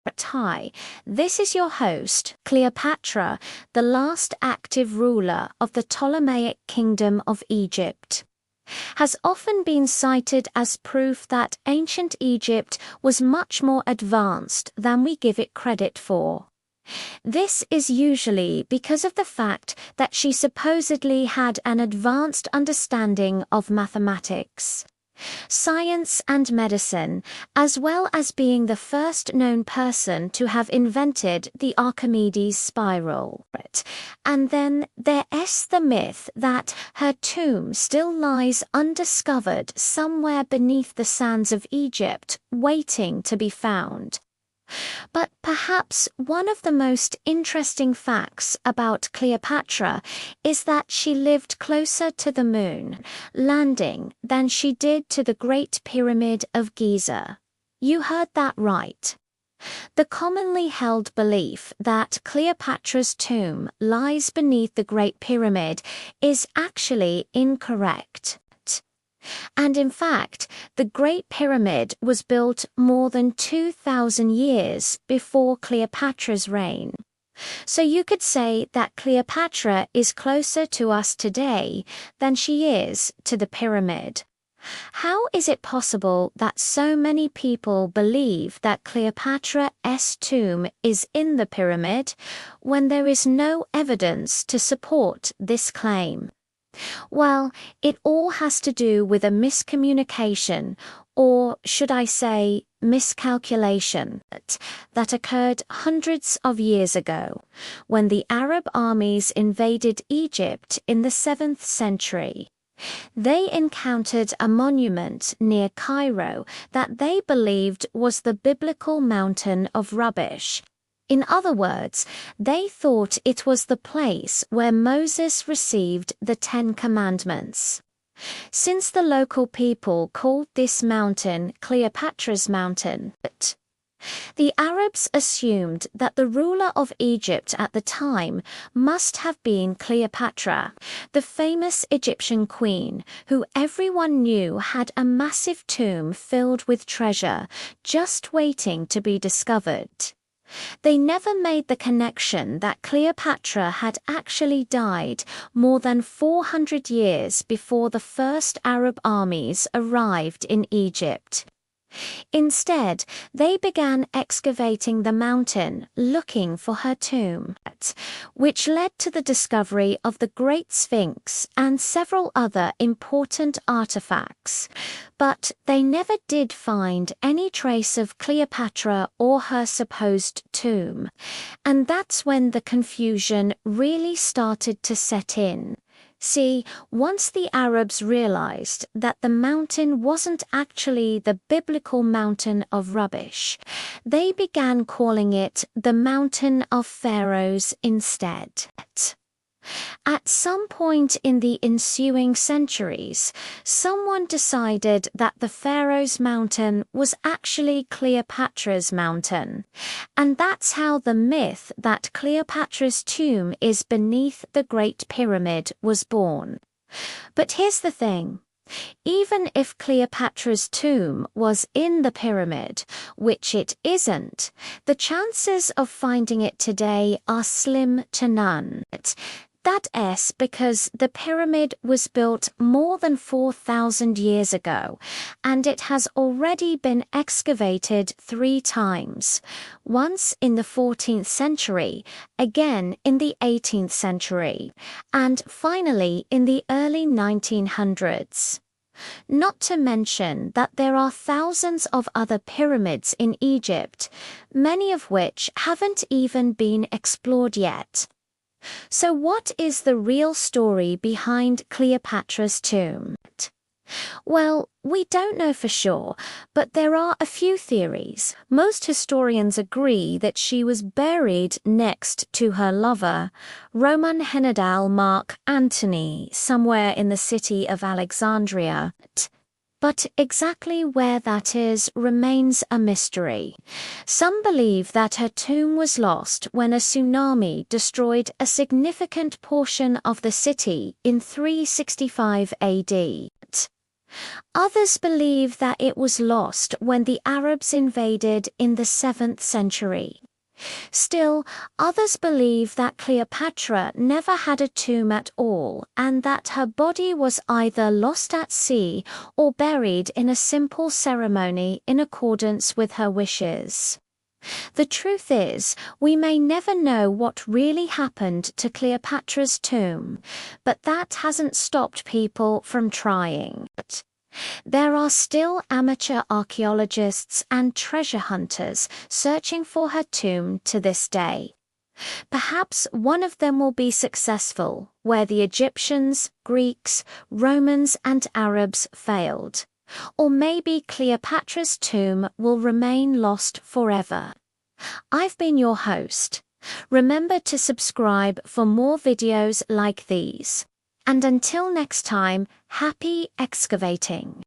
Hi, this is your host, Cleopatra, the last active ruler of the Ptolemaic Kingdom of Egypt. Has often been cited as proof that ancient Egypt was much more advanced than we give it credit for. This is usually because of the fact that she supposedly had an advanced understanding of mathematics, science and medicine, as well as being the first known person to have invented the Archimedes spiral. And then there's the myth that her tomb still lies undiscovered somewhere beneath the sands of Egypt, waiting to be found. But perhaps one of the most interesting facts about Cleopatra is that she lived closer to the moon landing than she did to the Great Pyramid of Giza. You heard that right. The commonly held belief that Cleopatra's tomb lies beneath the Great Pyramid is actually incorrect. And in fact, the Great Pyramid was built more than 2,000 years before Cleopatra's reign. So you could say that Cleopatra is closer to us today than she is to the pyramid. How is it possible that so many people believe that Cleopatra's tomb is in the pyramid when there is no evidence to support this claim? Well, it all has to do with a miscommunication, or should I say, miscalculation, that occurred hundreds of years ago, when the Arab armies invaded Egypt in the 7th century. They encountered a monument near Cairo that they believed was the biblical mountain of rubbish. In other words, they thought it was the place where Moses received the 10 Commandments. Since the local people called this mountain Cleopatra's Mountain, the Arabs assumed that the ruler of Egypt at the time must have been Cleopatra, the famous Egyptian queen who everyone knew had a massive tomb filled with treasure just waiting to be discovered. They never made the connection that Cleopatra had actually died more than 400 years before the first Arab armies arrived in Egypt. Instead, they began excavating the mountain looking for her tomb, which led to the discovery of the Great Sphinx and several other important artifacts. But they never did find any trace of Cleopatra or her supposed tomb. And that's when the confusion really started to set in. See, once the Arabs realized that the mountain wasn't actually the biblical mountain of rubbish, they began calling it the Mountain of Pharaohs instead. At some point in the ensuing centuries, someone decided that the Pharaoh's mountain was actually Cleopatra's mountain, and that's how the myth that Cleopatra's tomb is beneath the Great Pyramid was born. But here's the thing. Even if Cleopatra's tomb was in the pyramid, which it isn't, the chances of finding it today are slim to none. That's because the pyramid was built more than 4,000 years ago, and it has already been excavated 3 times, once in the 14th century, again in the 18th century, and finally in the early 1900s. Not to mention that there are thousands of other pyramids in Egypt, many of which haven't even been explored yet. So what is the real story behind Cleopatra's tomb? Well, we don't know for sure, but there are a few theories. Most historians agree that she was buried next to her lover, Roman general Mark Antony, somewhere in the city of Alexandria. But exactly where that is remains a mystery. Some believe that her tomb was lost when a tsunami destroyed a significant portion of the city in 365 AD. Others believe that it was lost when the Arabs invaded in the 7th century. Still, others believe that Cleopatra never had a tomb at all and that her body was either lost at sea or buried in a simple ceremony in accordance with her wishes. The truth is, we may never know what really happened to Cleopatra's tomb, but that hasn't stopped people from trying. There are still amateur archaeologists and treasure hunters searching for her tomb to this day. Perhaps one of them will be successful, where the Egyptians, Greeks, Romans, and Arabs failed. Or maybe Cleopatra's tomb will remain lost forever. I've been your host. Remember to subscribe for more videos like these. And until next time, happy excavating!